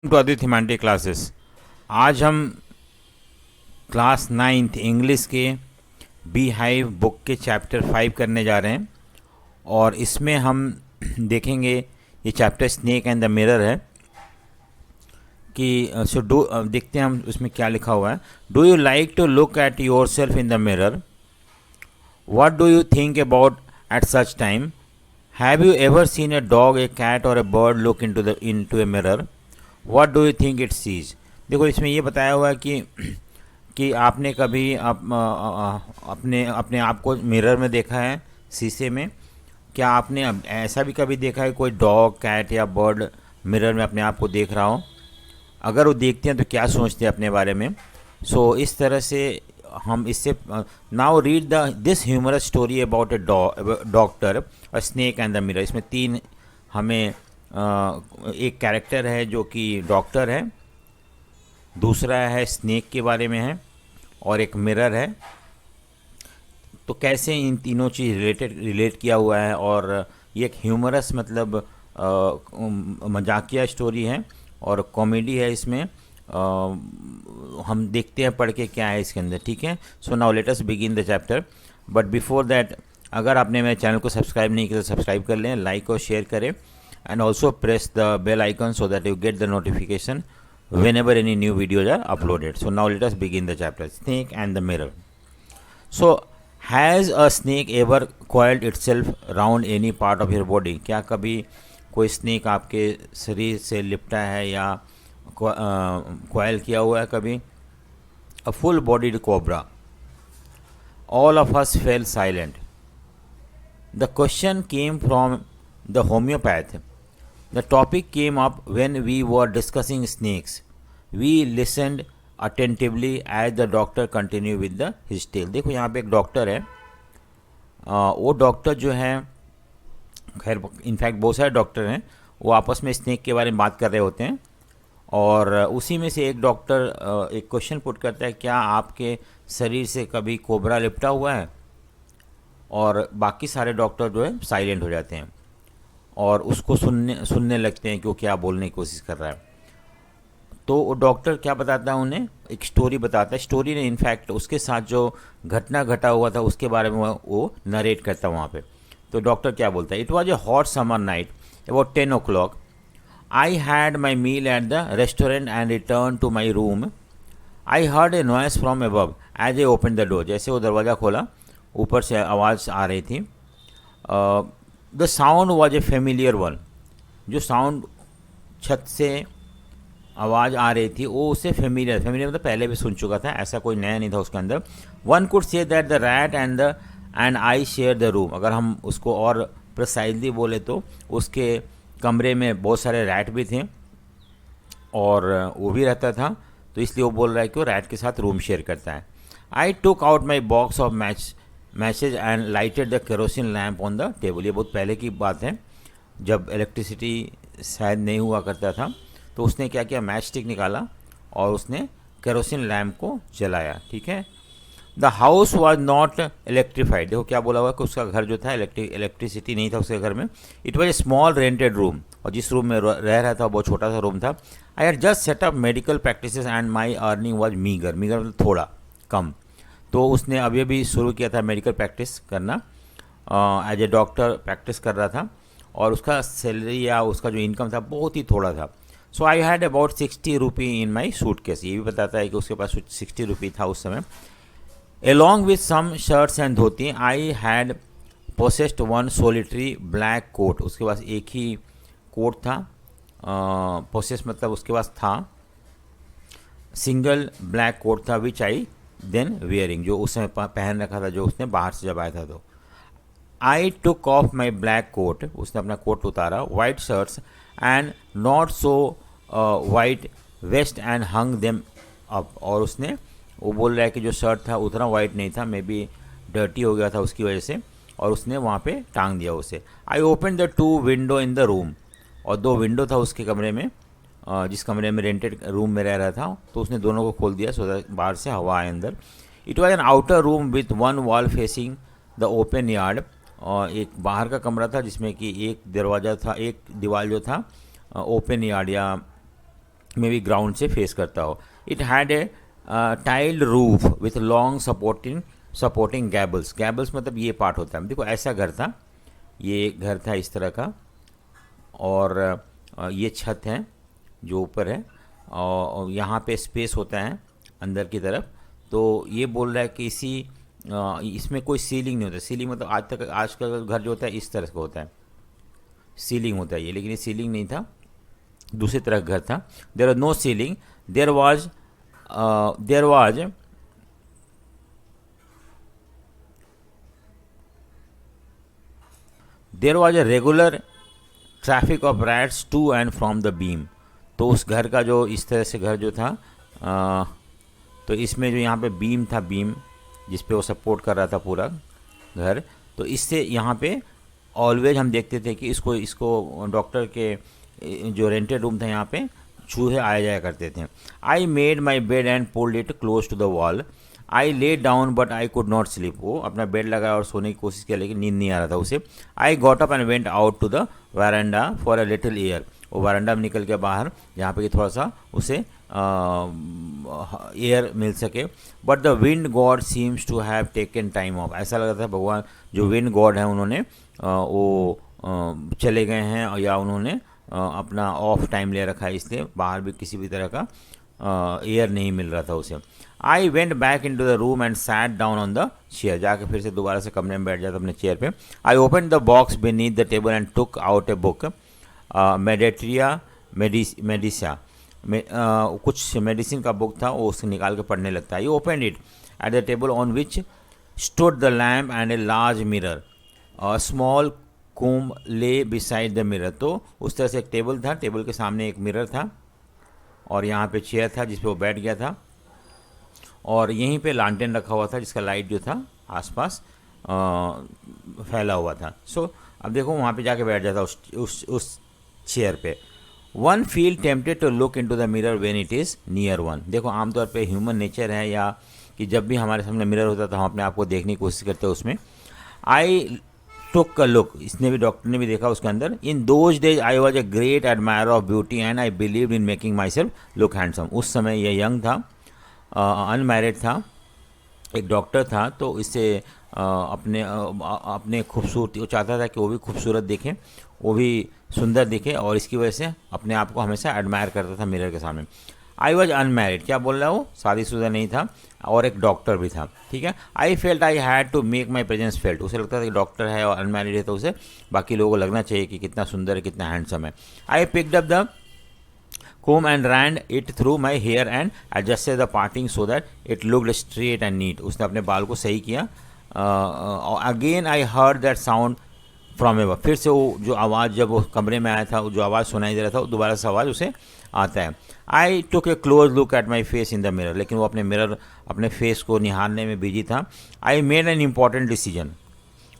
To Aditya हिमांटी classes. आज हम class 9th English के बी हाइव बुक के चैप्टर 5 करने जा रहे हैं और इसमें हम देखेंगे ये chapter snake and the mirror है कि देखते हैं हम उसमें क्या लिखा हुआ है। Do you like to look at yourself in the mirror? What do you think about at such time? Have you ever seen a dog, a cat और a bird look into a mirror? What do you think it sees? देखो इसमें ये बताया हुआ है कि आपने कभी अपने अपने आप को मिरर में देखा है, शीशे में? क्या आपने ऐसा भी कभी देखा है कोई डॉग, कैट या बर्ड मिरर में अपने आप को देख रहा हो? अगर वो देखते हैं तो क्या सोचते हैं अपने बारे में? इस तरह से हम इससे now read this humorous story about a doctor, a snake and the mirror. इसमें तीन हमें एक कैरेक्टर है जो कि डॉक्टर है, दूसरा है स्नेक के बारे में है और एक मिरर है। तो कैसे इन तीनों चीज़ रिलेट किया हुआ है और ये एक ह्यूमरस मतलब मजाकिया स्टोरी है और कॉमेडी है इसमें। हम देखते हैं पढ़ के क्या है इसके अंदर, ठीक है। So now let us begin the chapter, but before that अगर आपने मेरे चैनल को सब्सक्राइब नहीं किया तो सब्सक्राइब कर लें, लाइक और शेयर करें and also press the bell icon so that you get the notification whenever any new videos are uploaded. So now let us begin the chapter, Snake and the Mirror. So has a snake ever coiled itself around any part of your body? क्या कभी कोई snake आपके शरीर से लिपटा है या coil किया हुआ है कभी? A full bodied cobra. All of us fell silent. The question came from the homeopath. The topic came up when we were discussing snakes. We listened attentively as the doctor continued with his tale. देखो यहाँ पे एक doctor है, वो doctor जो है, खैर in fact बहुत सारे डॉक्टर हैं, वो आपस में स्नेक के बारे में बात कर रहे होते हैं और उसी में से एक डॉक्टर एक क्वेश्चन पुट करता है, क्या आपके शरीर से कभी कोबरा लिपटा हुआ है? और बाकी सारे डॉक्टर जो है साइलेंट हो जाते हैं और उसको सुनने लगते हैं कि वो क्या बोलने की कोशिश कर रहा है। तो वो डॉक्टर क्या बताता है, उन्हें एक स्टोरी बताता है। स्टोरी ने इनफैक्ट उसके साथ जो घटना घटा हुआ था उसके बारे में वो नरेट करता है वहाँ पे। तो डॉक्टर क्या बोलता है, it was a hot summer night about 10 o'clock. I had my meal at the restaurant and return to my room. I heard a noise from above as a open the door. जैसे वो दरवाज़ा खोला, ऊपर से आवाज़ आ रही थी। The sound was a familiar one. जो साउंड छत से आवाज़ आ रही थी वो उससे फेमिलियर मतलब पहले भी सुन चुका था, ऐसा कोई नया नहीं था उसके अंदर. One could say that the rat and I share the room. अगर हम उसको और प्रिसाइजली बोले तो उसके कमरे में बहुत सारे रैट भी थे और वो भी रहता था, तो इसलिए वो बोल रहा है कि वो रैट के साथ रूम शेयर करता है. I took out my box of matches and lighted the kerosene lamp on the table. ये बहुत पहले की बात है, जब इलेक्ट्रिसिटी शायद नहीं हुआ करता था. तो उसने क्या किया, मैच स्टिक निकाला और उसने केरोसिन लैम्प को जलाया, ठीक है. The house was not electrified. देखो क्या बोला हुआ कि उसका घर जो था इलेक्ट्रिसिटी नहीं था उसके घर में. It was A small rented room, और जिस रूम में रह रहा था बहुत छोटा सा रूम था. I had just set up medical practice and my earning was meagre मतलब थोड़ा कम. तो उसने अभी शुरू किया था मेडिकल प्रैक्टिस करना, एज ए डॉक्टर प्रैक्टिस कर रहा था और उसका सैलरी या उसका जो इनकम था बहुत ही थोड़ा था. So I had about 60 rupee in my suitcase. ये भी बताता है कि उसके पास 60 रुपी था उस समय. Along with some shirts and dhoti I had possessed one solitary black coat. उसके पास एक ही कोट था, पोसेस मतलब उसके पास था, सिंगल ब्लैक कोट था, विच आई देन वेयरिंग, जो उस समय पहन रखा था, जो उसने बाहर से जब आया था. तो I took off my black coat. उसने अपना कोट उतारा. White shirts and not so white vest and hung them up. और उसने वो बोल रहा है कि जो शर्ट था उतना वाइट नहीं था, मे बी डर्टी हो गया था उसकी वजह से, और उसने वहाँ पे टांग दिया उसे. आई open the 2 window in the room. और 2 विंडो था उसके कमरे में, जिस कमरे में रेंटेड रूम में रह रहा था, तो उसने दोनों को खोल दिया सो दैट बाहर से हवा आए अंदर. It was N outer room with one wall facing the open yard. और एक बाहर का कमरा था जिसमें कि एक दरवाज़ा था, एक दीवार जो था ओपन यार्ड या मे बी ग्राउंड से फेस करता हो। It had a tiled roof with long supporting gables. Gables मतलब ये पार्ट होता है, देखो ऐसा घर था, ये घर था इस तरह का, और ये छत है जो ऊपर है, और यहाँ पे स्पेस होता है अंदर की तरफ। तो ये बोल रहा है कि इसमें कोई सीलिंग नहीं होता। सीलिंग मतलब आज का घर जो होता है इस तरह का होता है, सीलिंग होता है ये, लेकिन ये सीलिंग नहीं था, दूसरी तरह का घर था। There was no ceiling, there was a regular traffic of rats to and from the beam. तो उस घर का जो इस तरह से घर जो था, तो इसमें जो यहाँ पे बीम था, बीम जिस पे वो सपोर्ट कर रहा था पूरा घर, तो इससे यहाँ पे ऑलवेज हम देखते थे कि इसको डॉक्टर के जो रेंटेड रूम था यहाँ पे चूहे आया जाया करते थे। I made my bed and pulled it close to the wall. I lay down but I could not sleep. वो अपना बेड लगाया और सोने की कोशिश किया, लेकिन नींद नहीं आ रहा था उसे। I got up and went out to the veranda for a little air. वो वैरेंडा में निकल के बाहर, जहाँ पे कि थोड़ा सा उसे एयर मिल सके। But the wind god seems to have taken time off. ऐसा लग रहा था भगवान जो विंड गॉड हैं उन्होंने वो चले गए हैं, या उन्होंने अपना ऑफ टाइम ले रखा है, इसलिए बाहर भी किसी भी तरह का एयर नहीं मिल रहा था उसे। I went back in to the room and sat down on the chair. जाके फिर से दोबारा से कमरे में बैठ जाता अपने चेयर पे। I open the box beneath the table and took out a book, materia medica. कुछ मेडिसिन का बुक था, वो उससे निकाल के पढ़ने लगता है। You open it at the table on which stood the lamp and a large mirror, small comb lay beside the mirror. तो उस तरह से एक टेबल था, टेबल के सामने एक मिरर था, और यहाँ पे चेयर था जिस पे वो बैठ गया था, और यहीं पे लालटेन रखा हुआ था जिसका लाइट जो था आसपास फैला हुआ था। सो अब देखो वहाँ पे जाके बैठ जाता उस चेयर पे। One feel tempted to look into the mirror when it is near one. देखो आमतौर पे ह्यूमन नेचर है, या कि जब भी हमारे सामने मिरर होता है तो हम अपने आप को देखने की कोशिश करते हैं उसमें। आई टुक अ लुक, इसने भी, डॉक्टर ने भी देखा उसके अंदर। In those days I was a great admire of beauty and I believe in making my self look handsome. उस समय ये यंग था, अनमैरिड था, एक डॉक्टर था, तो इससे अपने खूबसूरती, वो चाहता था कि वो भी खूबसूरत दिखे, वो भी सुंदर दिखे, और इसकी वजह से अपने आप को हमेशा एडमायर करता था मिरर के सामने। आई वॉज अनमैरिड, क्या बोल रहा है वो, शादीशुदा नहीं था, और एक डॉक्टर भी था, ठीक है। I felt I had to make my presence felt. उसे लगता था कि डॉक्टर है और अनमैरिड है, तो उसे बाकी लोगों को लगना चाहिए कि कितना सुंदर है, कितना हैंडसम है। I picked up the comb and ran it through my hair and adjusted the parting so that it looked straight and neat. उसने अपने बाल को सही किया। Again I heard that sound from ever. फिर से वो जो आवाज़, जब वो कमरे में आया था, वो जो आवाज़ सुनाई दे रहा था, वो दोबारा से आवाज़ उसे आता है। I took a close look at my face in the mirror. लेकिन वो अपने फेस को निहारने में बिजी था। I made an important decision,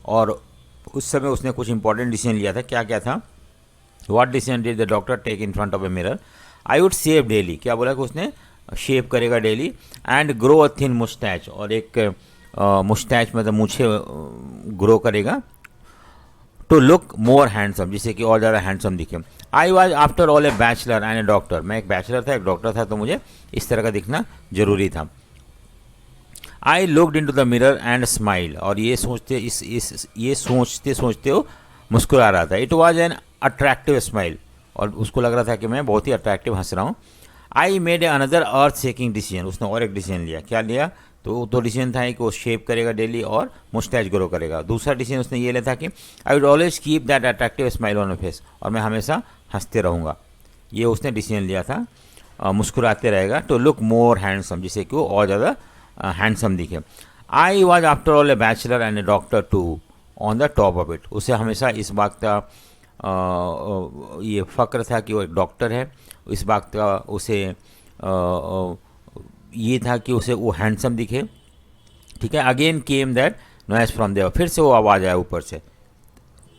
और उस समय उसने कुछ इंपॉर्टेंट डिसीजन लिया था। क्या क्या था? What decision did the doctor take in front of a mirror? I would shave daily. क्या बोला कि उसने शेव करेगा daily, and grow a thin moustache, और एक मुस्टैच मतलब मूछे ग्रो करेगा, टू लुक मोर हैंडसम, जिससे कि और ज़्यादा हैंडसम दिखे। I was after all a bachelor and a doctor. मैं एक बैचलर था, एक डॉक्टर था, तो मुझे इस तरह का दिखना जरूरी था। I looked in to the mirror and smile, और ये सोचते सोचते वो मुस्कुरा रहा था। It was an attractive smile, और उसको लग रहा था कि मैं बहुत ही अट्रैक्टिव हंस रहा हूँ। I made a another earth shaking decision. उसने और एक डिसीजन लिया। क्या लिया? तो डिसीजन था कि वो शेव करेगा डेली और मुस्टैच ग्रो करेगा। दूसरा डिसीजन उसने ये लिया था कि I would always keep that attractive smile on my face, और मैं हमेशा हंसते रहूँगा। ये उसने डिसीजन लिया था, मुस्कुराते रहेगा, टू लुक मोर हैंडसम, जिससे कि वो और ज़्यादा हैंडसम दिखे। I was after all a bachelor and a doctor to on the top of it. उसे हमेशा इस बात का ये फ़क्र था कि वो एक डॉक्टर है। इस बात का उसे ये था कि उसे वो हैंडसम दिखे, ठीक है। Again came that noise from there. फिर से वो आवाज़ आया ऊपर से।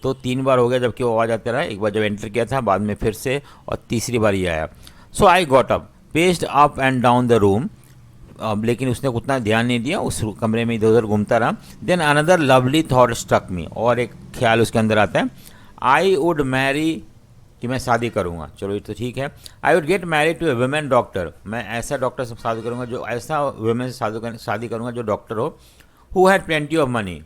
तो 3 बार हो गया जबकि वो आवाज़ आता रहा। एक बार जब एंटर किया था, बाद में फिर से, और तीसरी बार ये आया। So I got up, paced up and down the room. लेकिन उसने उतना ध्यान नहीं दिया, उस कमरे में इधर उधर घूमता रहा। Then another lovely thought struck me, और एक ख्याल उसके अंदर आता है। आई वुड मैरी कि मैं शादी करूँगा, चलो ये तो ठीक है। I would get married to a women doctor, मैं ऐसा डॉक्टर से शादी करूँगा, जो ऐसा वुमेन से शादी करूँगा जो डॉक्टर हो, who had plenty of money,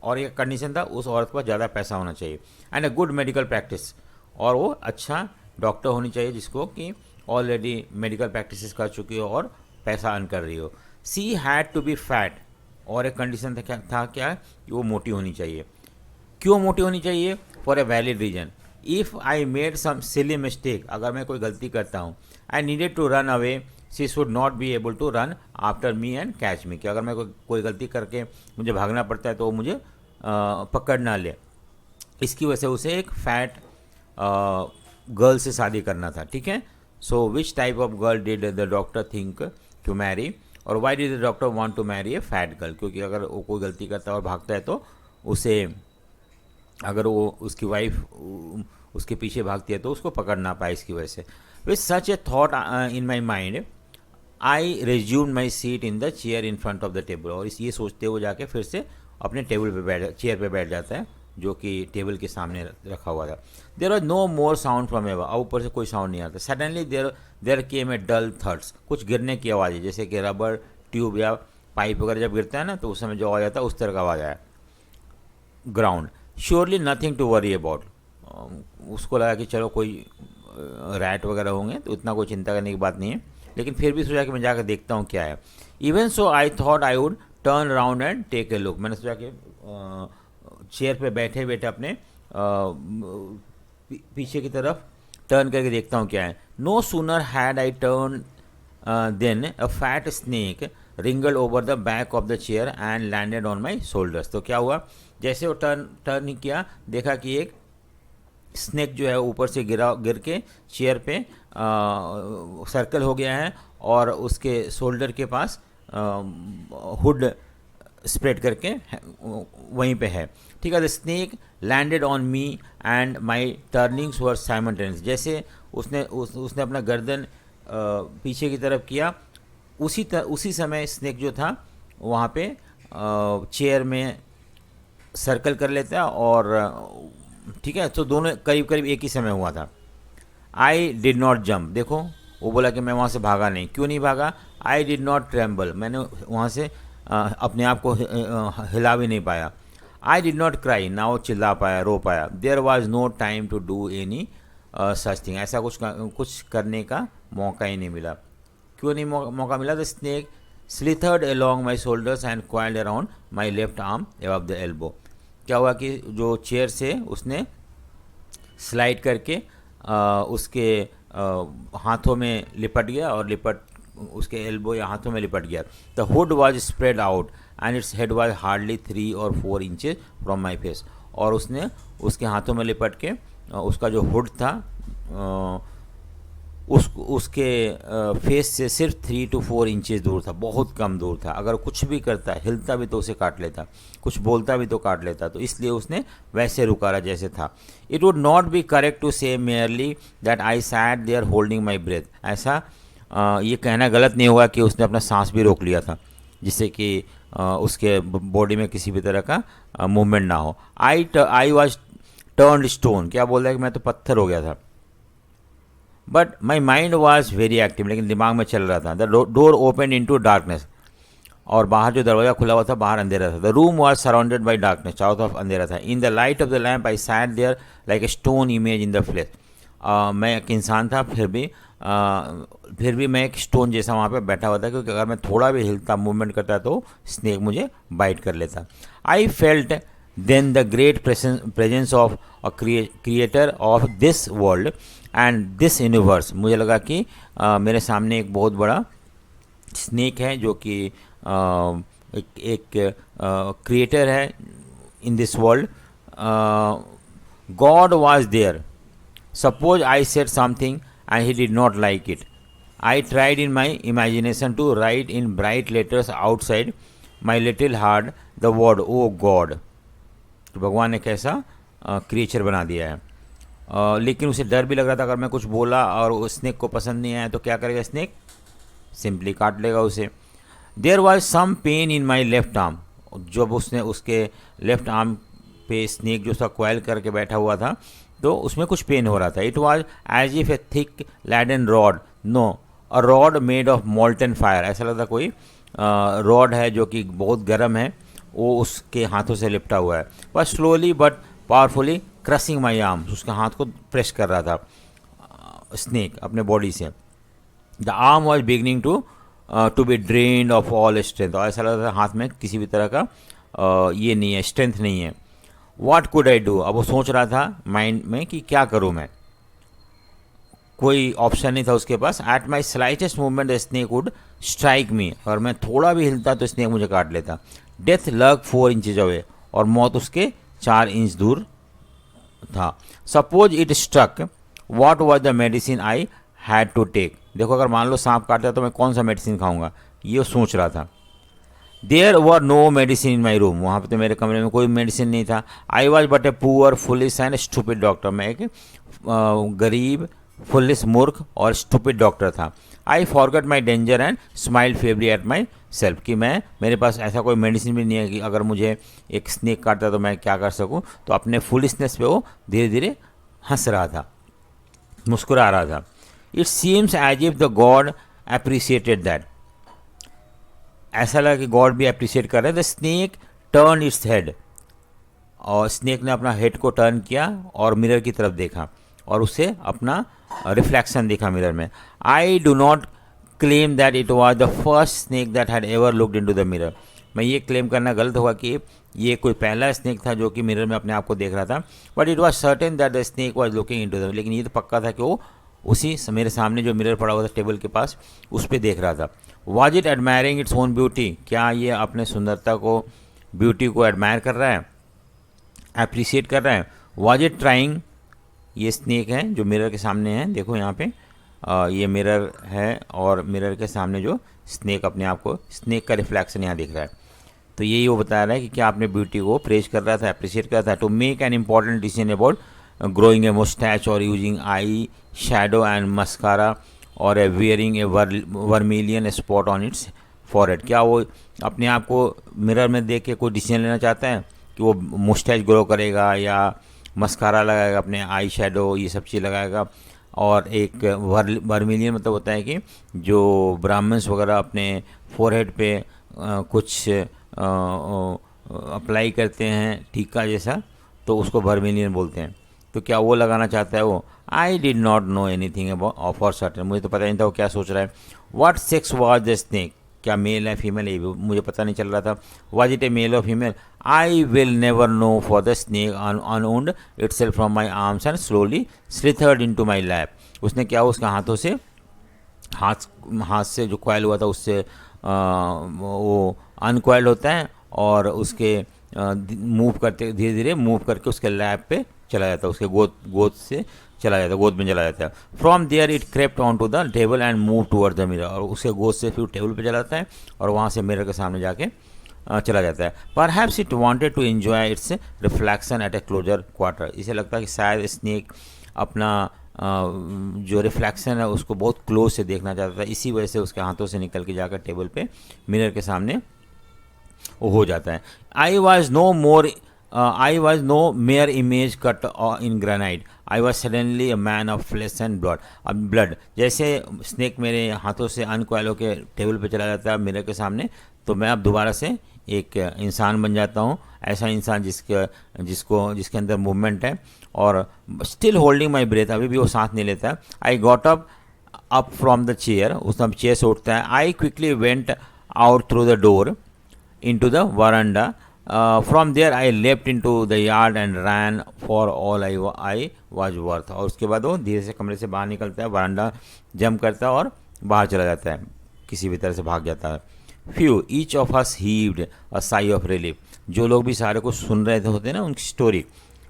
और ये कंडीशन था उस औरत पर ज़्यादा पैसा होना चाहिए, and a good medical practice, और वो अच्छा डॉक्टर होनी चाहिए जिसको कि ऑलरेडी मेडिकल प्रैक्टिसेस कर चुकी हो और पैसा अर्न कर रही हो। She had to be fat, और एक कंडीशन था क्या कि वो मोटी होनी चाहिए। क्यों मोटी होनी चाहिए? For a valid reason, if I made some silly mistake, अगर मैं कोई गलती करता हूँ, I needed to run away, she should not be able to run after me and catch me, कि अगर मैं कोई गलती करके मुझे भागना पड़ता है तो वो मुझे पकड़ ना ले। इसकी वजह से उसे एक फैट गर्ल से शादी करना था, ठीक है। So which type of girl did the doctor think to marry, और why did the doctor want to marry a fat girl, क्योंकि अगर वो कोई गलती करता है और भागता है तो उसे, अगर वो उसकी वाइफ उसके पीछे भागती है तो उसको पकड़ ना पाए, इसकी वजह से। With such A thought in my mind, I resume my seat in the chair in front of the table, और ये सोचते हुए जाके फिर से अपने चेयर पे बैठ जाता है जो कि टेबल के सामने रखा हुआ था। There was no more sound from ever, अब ऊपर से कोई साउंड नहीं आता। Suddenly there came A dull thirds, कुछ गिरने की आवाज़ है, जैसे कि रबर ट्यूब या पाइप वगैरह जब गिरता है ना तो उस समय जो आवाज़ आता है उस तरह का आवाज़ आया। Ground, surely nothing to worry about, उसको लगा कि चलो कोई रैट वगैरह होंगे तो उतना कोई चिंता करने की बात नहीं है, लेकिन फिर भी सोचा कि मैं जाकर देखता हूँ क्या है। Even so I thought I would turn around and take a look, मैंने सोचा कि चेयर पे बैठे बैठे अपने पीछे की तरफ टर्न करके देखता हूँ क्या है। No sooner had I turn than a fat snake wriggle over the back of the chair and landed on my shoulders. तो क्या हुआ, जैसे वो टर्न किया, देखा कि एक स्नेक जो है ऊपर से गिर के चेयर पे सर्कल हो गया है और उसके शोल्डर के पास हुड स्प्रेड करके वहीं पे है, ठीक है। The snake landed on me and my turnings were simultaneous, जैसे उसने अपना गर्दन पीछे की तरफ किया, उसी समय स्नेक जो था वहाँ पे चेयर में सर्कल कर लेता है, और ठीक है, तो दोनों करीब करीब एक ही समय हुआ था। आई डिड नॉट जम्प, देखो वो बोला कि मैं वहाँ से भागा नहीं, क्यों नहीं भागा? आई डिड नॉट ट्रेम्बल, मैंने वहाँ से अपने आप को हिला भी नहीं पाया। आई डिड नॉट क्राई, ना वो चिल्ला पाया, रो पाया। There was no time to do any such thing, ऐसा कुछ करने का मौका ही नहीं मिला। क्यों नहीं मौका मिला? The snake slithered along my shoulders and coiled around my left arm above the elbow। क्या हुआ कि जो चेयर से उसने स्लाइड करके उसके हाथों में लिपट गया और उसके एल्बो या हाथों में लिपट गया। The hood was spread out and its head was hardly 3 or 4 inches from my face, और उसने उसके हाथों में लिपट के उसका जो हुड था उसके फेस से सिर्फ 3 to 4 इंचेस दूर था, बहुत कम दूर था। अगर कुछ भी करता, हिलता भी तो उसे काट लेता, कुछ बोलता भी तो काट लेता, तो इसलिए उसने वैसे रुका रहा जैसे था। It would not be correct to say merely that I sat there holding my breath, ऐसा ये कहना गलत नहीं होगा कि उसने अपना सांस भी रोक लिया था, जिससे कि उसके बॉडी में किसी भी तरह का मूवमेंट ना हो। आई वॉज टर्न्ड स्टोन, क्या बोल रहा है कि मैं तो पत्थर हो गया था। But my mind was very active, लेकिन दिमाग में चल रहा था। The door open into darkness, और बाहर जो दरवाज़ा खुला हुआ था बाहर अंधेरा था। The room was surrounded by darkness, चारों तरफ अंधेरा था। In the light of the lamp I sat there like a stone image in the flesh, मैं एक इंसान था फिर भी मैं एक स्टोन जैसा वहाँ पे बैठा हुआ था, क्योंकि अगर मैं थोड़ा भी हिलता मूवमेंट करता तो स्नेक मुझे बाइट कर लेता। I felt then the great presence of a creator of this world and this universe, मुझे लगा कि मेरे सामने एक बहुत बड़ा स्नेक है जो कि एक क्रिएटर है in this world. God was there, suppose I said something and he did not like it. I tried in my imagination to write in bright letters outside my little heart the word O God. तो भगवान ने कैसा creature बना दिया है। लेकिन उसे डर भी लग रहा था, अगर मैं कुछ बोला और उस स्नेक को पसंद नहीं आया तो क्या करेगा स्नेक? सिंपली काट लेगा उसे। There was some pain in my left arm, जब उसने उसके लेफ्ट आर्म पे स्नेक जो था क्वाइल करके बैठा हुआ था तो उसमें कुछ पेन हो रहा था। It was as if a thick leaden rod, no a rod made of molten fire, ऐसा लगता कोई रॉड है जो कि बहुत गर्म है, वो उसके हाथों से लिपटा हुआ है। But slowly but powerfully crushing my arm, उसके हाथ को प्रेस कर रहा था स्नेक अपने बॉडी से। The arm was beginning to be drained of all strength, और ऐसा लग रहा था हाथ में किसी भी तरह का ये नहीं है, स्ट्रेंथ नहीं है। व्हाट कुड आई डू, अब वो सोच रहा था माइंड में कि क्या करूँ मैं, कोई ऑप्शन नहीं था उसके पास। At my slightest movement the snake would strike me, और मैं थोड़ा भी हिलता तो स्नेक मुझे काट लेता। डेथ लग 4 इंचेज अवे, और मौत उसके 4 इंच दूर था। Suppose it struck, what was the medicine I had to take, देखो अगर मान लो सांप काटता तो मैं कौन सा मेडिसिन खाऊंगा, ये सोच रहा था। There were no medicine in my room, वहाँ पे तो मेरे कमरे में कोई मेडिसिन नहीं था। I was but a poor foolish and stupid doctor, मैं एक गरीब फुलिश मूर्ख और स्टूपिड डॉक्टर था। I forget my danger and smile feebly at myself, कि मैं मेरे पास ऐसा कोई मेडिसिन भी नहीं है कि अगर मुझे एक स्नेक काटता तो मैं क्या कर सकूँ। तो अपने फुलिशनेस पे वो धीरे धीरे हंस रहा था, मुस्कुरा रहा था। It seems as if the God appreciated that, ऐसा लगा कि गॉड भी अप्रिशिएट कर रहे हैं। The snake turn its head, और स्नेक ने अपना हेड को टर्न किया और मिरर की तरफ देखा और उससे अपना रिफ्लेक्शन देखा मिरर में। I do not claim that it was the first snake that had ever looked into the mirror, मैं ये क्लेम करना गलत होगा कि ये कोई पहला स्नेक था जो कि मिरर में अपने आप को देख रहा था। But it was certain that the snake was looking into the, लेकिन ये तो पक्का था कि वो उसी मेरे सामने जो मिरर पड़ा हुआ था टेबल के पास उस पर देख रहा था। Was it admiring its own beauty, क्या ये अपने सुंदरता को, ब्यूटी को एडमायर कर रहा है, अप्रिशिएट कर रहा है। वॉज इट ट्राइंग, ये स्नेक है जो मिरर के सामने है, देखो यहाँ पे ये मिरर है और मिरर के सामने जो स्नेक अपने आप को, स्नेक का रिफ्लेक्शन यहाँ दिख रहा है। तो यही वो बता रहा है कि क्या आपने ब्यूटी को प्रेज कर रहा था, अप्रिशिएट कर रहा था। To make an important decision about growing a moustache और using eye shadow and mascara और a wearing a vermilion spot on its forehead, क्या वो अपने आप को मिरर में देख के कोई डिसीजन लेना चाहता है कि वो मुस्टैच ग्रो करेगा या मस्कारा लगाएगा, अपने आई शैडो ये सब चीज़ लगाएगा। और एक वर्मिलियन मतलब होता है कि जो ब्राह्मण्स वगैरह अपने फोरहेड पे कुछ अप्लाई करते हैं टीका जैसा, तो उसको वर्मिलियन बोलते हैं। तो क्या वो लगाना चाहता है वो? I did not know anything about for certain, मुझे तो पता नहीं था वो क्या सोच रहा है। What sex was the snake, क्या मेल है फीमेल है मुझे पता नहीं चल रहा था। वाज इट ए मेल और female, I will never know for the snake unwound itself from my arms and slowly slithered into my lap, उसने क्या उसके हाथों से, हाथ से जो कॉयल हुआ था उससे वो अनकॉइल्ड होता है और उसके मूव करते धीरे धीरे मूव करके उसके लैप पे चला जाता है, उसके गोद से चला जाता है, गोद में चला जाता है। From there it crept on to the table and move toward the mirror, और उसके गोद से फिर टेबल पे चला जाता है और वहाँ से मिरर के सामने जाके चला जाता है। Perhaps it wanted to enjoy its reflection at a closer quarter, इसे लगता है कि शायद स्नेक अपना जो रिफ्लेक्शन है उसको बहुत क्लोज से देखना चाहता था, इसी वजह से उसके हाथों से निकल के जाकर टेबल पे मिरर के सामने वो हो जाता है। I was no mere image cut in granite, I was suddenly a man of flesh and blood, जैसे स्नेक मेरे हाथों से अनकॉइल होकर टेबल पे चला जाता है मिरर के सामने, तो मैं अब दोबारा से एक इंसान बन जाता हूँ, ऐसा इंसान जिसके अंदर मूवमेंट है और स्टिल होल्डिंग माई ब्रेथ, अभी भी वो सांस नहीं लेता। आई got up from the chair, उस समय चेयर से उठता है। I quickly went out through the door into the veranda. From there I leapt into the yard and ran for all I was worth. और उसके बाद वो धीरे से कमरे से बाहर निकलता है, वरांडा जंप करता है और बाहर चला जाता है, किसी भी तरह से भाग जाता है। Few each of us heaved a sigh of relief, जो लोग भी सारे को सुन रहे थे होते हैं ना उनकी स्टोरी,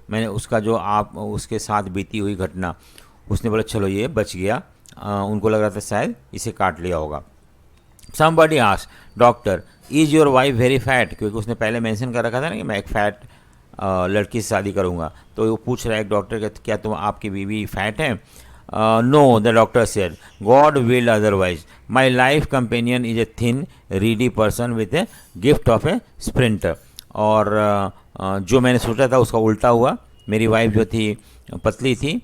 मैंने उसका जो आप उसके साथ बीती हुई घटना, उसने बोला चलो ये बच गया, उनको लग रहा था शायद इसे काट लिया होगा। Somebody asked, doctor is your wife very fat, क्योंकि उसने पहले मेंशन कर रखा था ना कि मैं एक फ़ैट लड़की से शादी करूँगा, तो वो पूछ रहा है एक डॉक्टर कि क्या तुम आपकी बीवी फैट है? No, the doctor said, God will otherwise, my life companion is a thin reedy person with a gift of a sprinter. और जो मैंने सोचा था उसका उल्टा हुआ, मेरी वाइफ जो थी पतली थी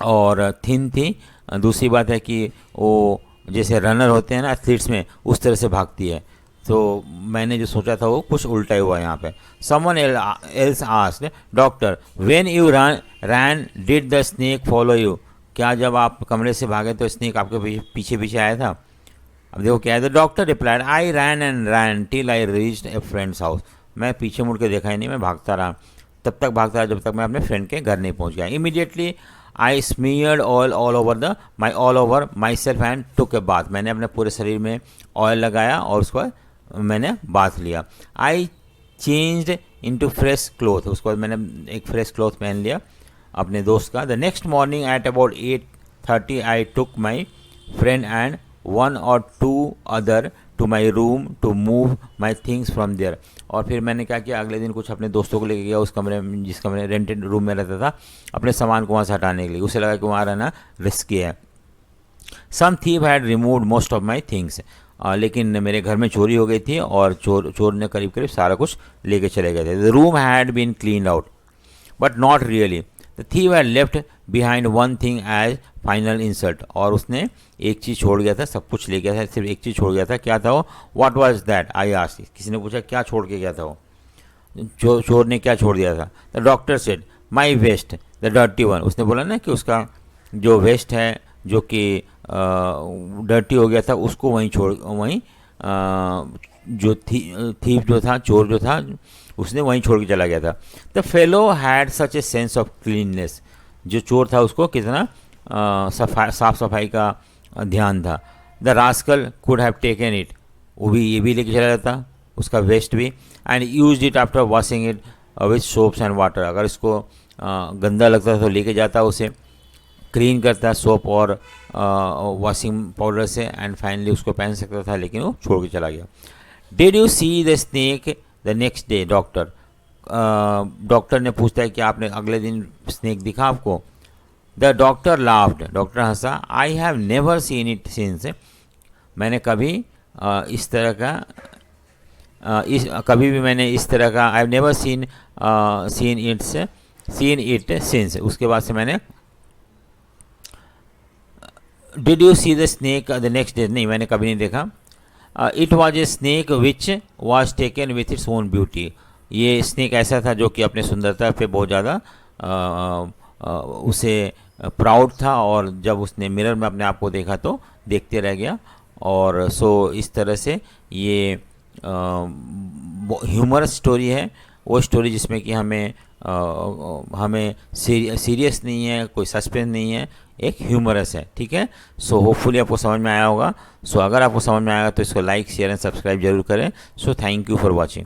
और थिन थी। दूसरी बात है कि वो जैसे रनर होते हैं ना एथलीट्स में, उस तरह से भागती है। तो मैंने जो सोचा था वो कुछ उल्टा ही हुआ यहाँ पे। Someone else asked, doctor when you ran did the snake follow you? क्या जब आप कमरे से भागे तो स्नेक आपके पीछे पीछे आया था? अब देखो क्या है। The doctor replied, I ran and ran till I reached a friend's house. मैं पीछे मुड़ के देखा ही नहीं, मैं भागता रहा, तब तक भागता रहा जब तक मैं अपने फ्रेंड के घर नहीं पहुंच गया। Immediately I smeared oil all over myself and took a bath. मैंने अपने पूरे शरीर में ऑयल लगाया और उसके बाद मैंने बाथ लिया। आई चेंज्ड इनटू फ्रेश क्लोथ। उसके बाद मैंने एक फ्रेश क्लोथ पहन लिया अपने दोस्त का। The next morning at about 8:30 I took my friend and 1 or 2 other to my room to move my things from there. और फिर मैंने क्या किया, अगले दिन कुछ अपने दोस्तों को लेके गया उस कमरे में, जिस कमरे रेंटेड रूम में रहता था, अपने सामान को वहाँ से हटाने के लिए। उसे लगा कि वहाँ रहना रिस्की है। Some thief had removed most of my things. लेकिन मेरे घर में चोरी हो गई थी और चोर ने करीब करीब सारा कुछ लेके चले गए थे। The room had been cleaned out but not really. The thief had left behind one thing as final insult. और उसने एक चीज़ छोड़ गया था, सब कुछ ले गया था, सिर्फ एक चीज़ छोड़ गया था। क्या था वो? What was that? I asked. किसी ने पूछा क्या छोड़ के गया था वो, चोर ने क्या छोड़ दिया था? The doctor said my waste the dirty one. उसने बोला ना कि उसका जो वेस्ट है जो कि डर्टी हो गया था, उसको वहीं जो थीफ जो था, चोर जो था, उसने वहीं छोड़ के चला गया था। The fellow had such a sense of cleanliness. जो चोर था उसको कितना साफ सफाई का ध्यान था। The rascal could have taken it. वो भी ये भी लेके चला जाता, उसका वेस्ट भी, and used it after washing it with soaps and water. अगर इसको गंदा लगता तो लेके जाता, उसे क्लीन करता सोप और वॉशिंग पाउडर से, एंड फाइनली उसको पहन सकता था, लेकिन वो छोड़ के चला गया। Did you see the snake the next day? Doctor ने पूछता है कि आपने अगले दिन स्नेक दिखा आपको? The doctor laughed. Doctor Hansa. I have never seen it since. मैंने कभी इस तरह का कभी भी मैंने इस तरह का I have never seen it since. उसके बाद से मैंने did you see the snake the next day? नहीं, मैंने कभी नहीं देखा। It was a snake which was taken with its own beauty. ये स्नेक ऐसा था जो कि अपने सुंदरता पे बहुत ज़्यादा उसे प्राउड था, और जब उसने मिरर में अपने आप को देखा तो देखते रह गया। और सो इस तरह से ये ह्यूमरस स्टोरी है, वो स्टोरी जिसमें कि हमें सीरियस नहीं है, कोई सस्पेंस नहीं है, एक ह्यूमरस है। ठीक है, सो होपफुली आपको समझ में आया होगा। सो अगर आपको समझ में आएगा तो इसको लाइक शेयर एंड सब्सक्राइब जरूर करें। So thank you for watching.